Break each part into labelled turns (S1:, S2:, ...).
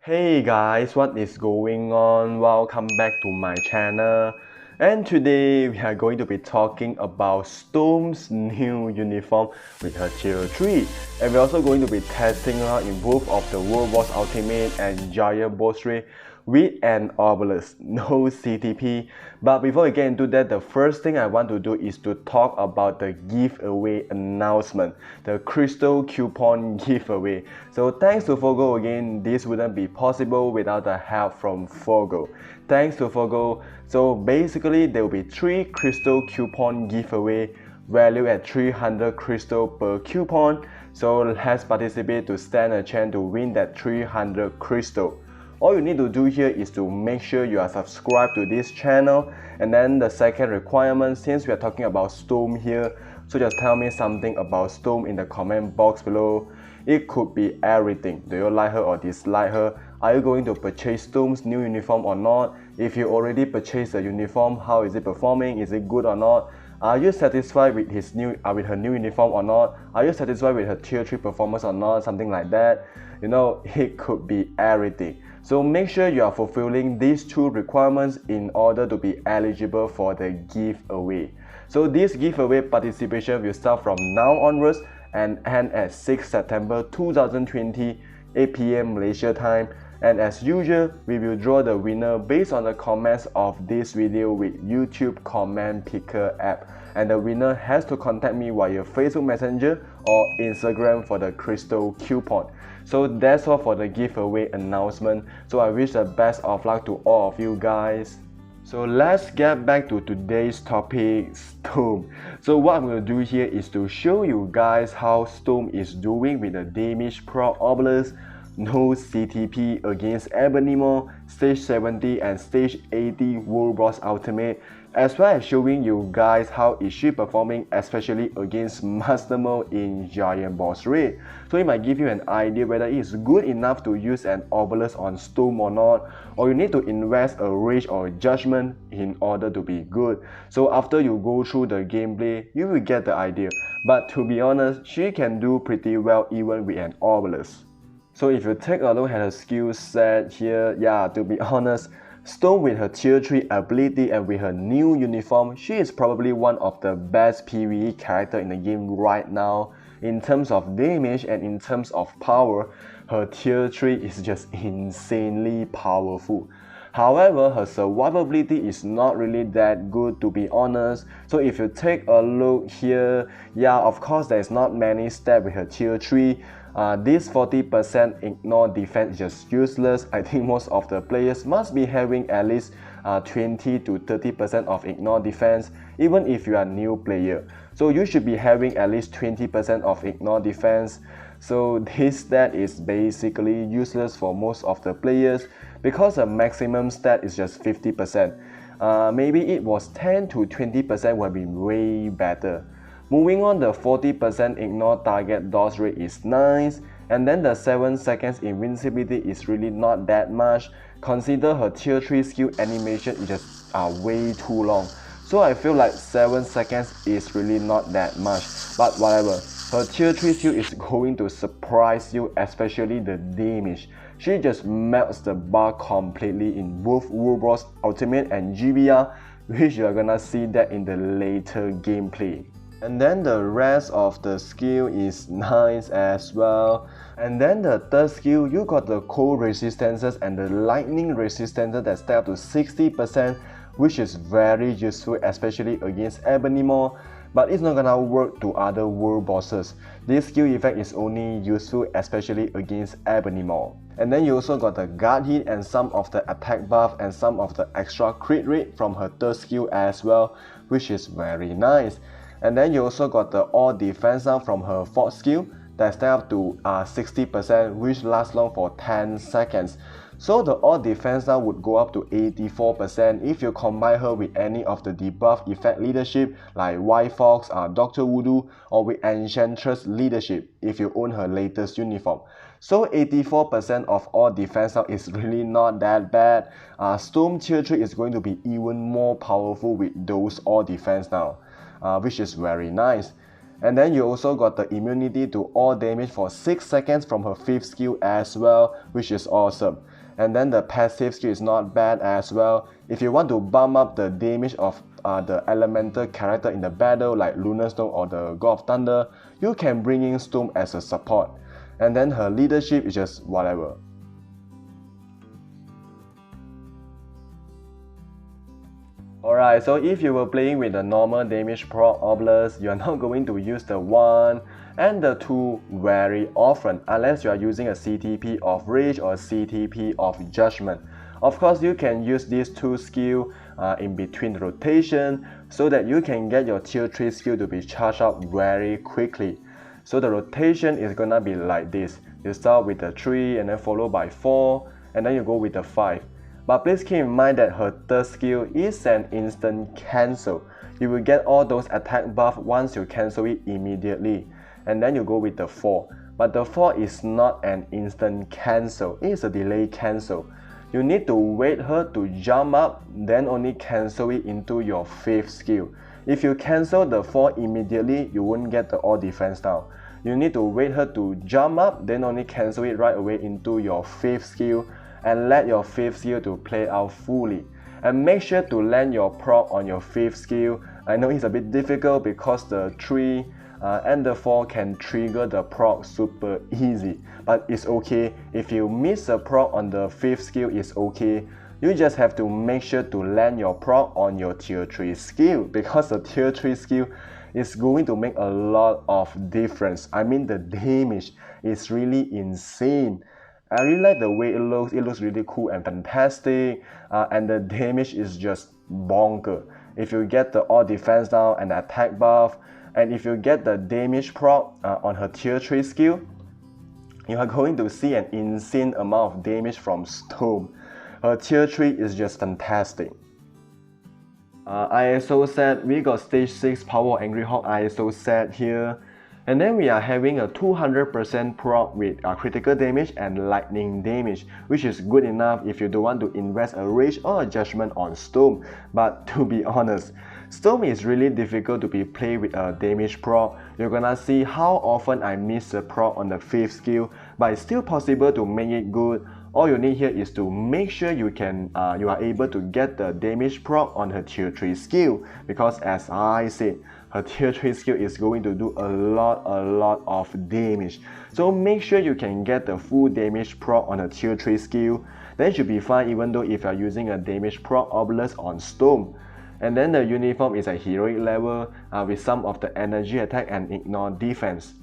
S1: Hey guys, what is going on? Welcome back to my channel. And today we are going to be talking about Storm's new uniform with her tier 3. And we're also going to be testing her in both of the World Boss Ultimate and Giant Boss Raid with an Obelisk, no CTP. But before we get into that, the first thing I want to do is to talk about the giveaway announcement, the Crystal Coupon giveaway. So thanks to Fogo again, this wouldn't be possible without the help from Fogo. Thanks to Fogo. So basically there will be 3 Crystal Coupon giveaway valued at 300 Crystal per coupon. So let's participate to stand a chance to win that 300 Crystal. All you need to do here is to make sure you are subscribed to this channel, and then the second requirement, since we are talking about Storm here, so just tell me something about Storm in the comment box below. It could be everything. Do you like her or dislike her? Are you going to purchase Storm's new uniform or not? If you already purchased the uniform, how is it performing? Is it good or not? Are you satisfied with her new uniform or not? Are you satisfied with her tier 3 performance or not? Something like that. You know, it could be everything. So make sure you are fulfilling these 2 requirements in order to be eligible for the giveaway. So this giveaway participation will start from now onwards and end at 6 September 2020, 8 PM Malaysia time. And as usual, we will draw the winner based on the comments of this video with YouTube comment picker app. And the winner has to contact me via Facebook Messenger or Instagram for the Crystal Coupon. So that's all for the giveaway announcement. So I wish the best of luck to all of you guys. So let's get back to today's topic, Storm. So what I'm going to do here is to show you guys how Storm is doing with the damage proc Obelisk, no CTP against Ebony, stage 70 and stage 80 World Boss Ultimate, as well as showing you guys how is she performing especially against Master Mode in Giant Boss Raid. So it might give you an idea whether it is good enough to use an Obelisk on Storm or not, or you need to invest a Rage or Judgment in order to be good. So after you go through the gameplay, you will get the idea. But to be honest, she can do pretty well even with an Obelisk. So if you take a look at her skill set here, yeah, to be honest, Storm with her tier 3 ability and with her new uniform, she is probably one of the best PvE character in the game right now. In terms of damage and in terms of power, her tier 3 is just insanely powerful. However, her survivability is not really that good, to be honest. So if you take a look here, yeah, of course there's not many stats with her tier 3. This 40% ignore defense is just useless. I think most of the players must be having at least 20 to 30% of ignore defense, even if you are a new player. So you should be having at least 20% of ignore defense. So this stat is basically useless for most of the players because the maximum stat is just 50%. Maybe it was 10 to 20% would be way better. Moving on, the 40% ignore target dodge rate is nice, and then the 7 seconds invincibility is really not that much. Consider her tier 3 skill animation is just way too long. So I feel like 7 seconds is really not that much, but whatever. Her tier 3 skill is going to surprise you, especially the damage. She just melts the bar completely in both World Boss Ultimate and GBR, which you are gonna see that in the later gameplay. And then the rest of the skill is nice as well. And then the third skill, you got the cold resistances and the lightning resistance that stack up to 60%, which is very useful especially against Ebony, but it's not gonna work to other world bosses. This skill effect is only useful especially against Ebony. And then you also got the guard hit and some of the attack buff and some of the extra crit rate from her third skill as well, which is very nice. And then you also got the all defense now from her fourth skill that stack up to 60%, which lasts long for 10 seconds. So the all defense now would go up to 84% if you combine her with any of the debuff effect leadership like White Fox, Dr. Voodoo, or with Enchantress leadership if you own her latest uniform. So 84% of all defense now is really not that bad. Storm tier 3 is going to be even more powerful with those all defense now, which is very nice. And then you also got the immunity to all damage for 6 seconds from her 5th skill as well, which is awesome. And then the passive skill is not bad as well. If you want to bump up the damage of the elemental character in the battle like Lunar Stone or the God of Thunder, you can bring in Storm as a support. And then her leadership is just whatever. Alright, so if you were playing with the normal damage proc Obelisk, you are not going to use the 1 and the 2 very often unless you are using a CTP of Rage or a CTP of Judgment. Of course, you can use these 2 skills in between the rotation so that you can get your tier 3 skill to be charged up very quickly. So the rotation is gonna be like this. You start with the 3 and then followed by 4 and then you go with the 5. But please keep in mind that her third skill is an instant cancel. You will get all those attack buff once you cancel it immediately. And then you go with the 4. But the 4 is not an instant cancel, it is a delay cancel. You need to wait her to jump up, then only cancel it into your 5th skill. If you cancel the 4 immediately, you won't get the all defense down. You need to wait her to jump up, then only cancel it right away into your 5th skill and let your 5th skill to play out fully. And make sure to land your proc on your 5th skill. I know it's a bit difficult because the 3 and the 4 can trigger the proc super easy, but it's okay. If you miss a proc on the 5th skill, it's okay. You just have to make sure to land your proc on your tier 3 skill, because the tier 3 skill is going to make a lot of difference. I mean, the damage is really insane. I really like the way it looks really cool and fantastic, and the damage is just bonker. If you get the all defense down and the attack buff, and if you get the damage proc on her tier 3 skill, you are going to see an insane amount of damage from Storm. Her tier 3 is just fantastic. ISO set, we got stage 6 Power Angry Hawk ISO set here. And then we are having a 200% proc with critical damage and lightning damage, which is good enough if you don't want to invest a Rage or a Judgment on Storm. But to be honest, Storm is really difficult to be played with a damage proc. You're gonna see how often I miss a proc on the 5th skill, but it's still possible to make it good. All you need here is to make sure you are able to get the damage proc on her tier 3 skill, because as I said, her tier 3 skill is going to do a lot of damage. So make sure you can get the full damage proc on her tier 3 skill. Then should be fine even though if you are using a damage proc Obelisk on Storm. And then the uniform is a heroic level with some of the energy attack and ignore defense.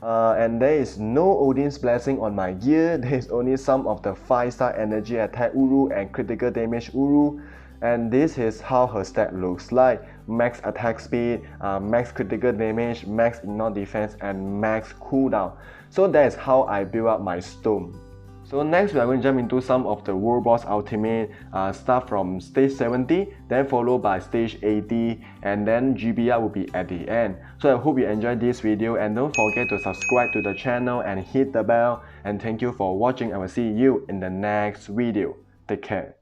S1: And there is no Odin's Blessing on my gear. There is only some of the 5-star energy attack Uru and critical damage Uru. And this is how her stat looks like: max attack speed, max critical damage, max ignore defense, and max cooldown. So that is how I build up my Storm. So next we are going to jump into some of the World Boss Ultimate, start from stage 70, then followed by stage 80, and then GBR will be at the end. So I hope you enjoyed this video, and don't forget to subscribe to the channel and hit the bell. And thank you for watching. I will see you in the next video. Take care.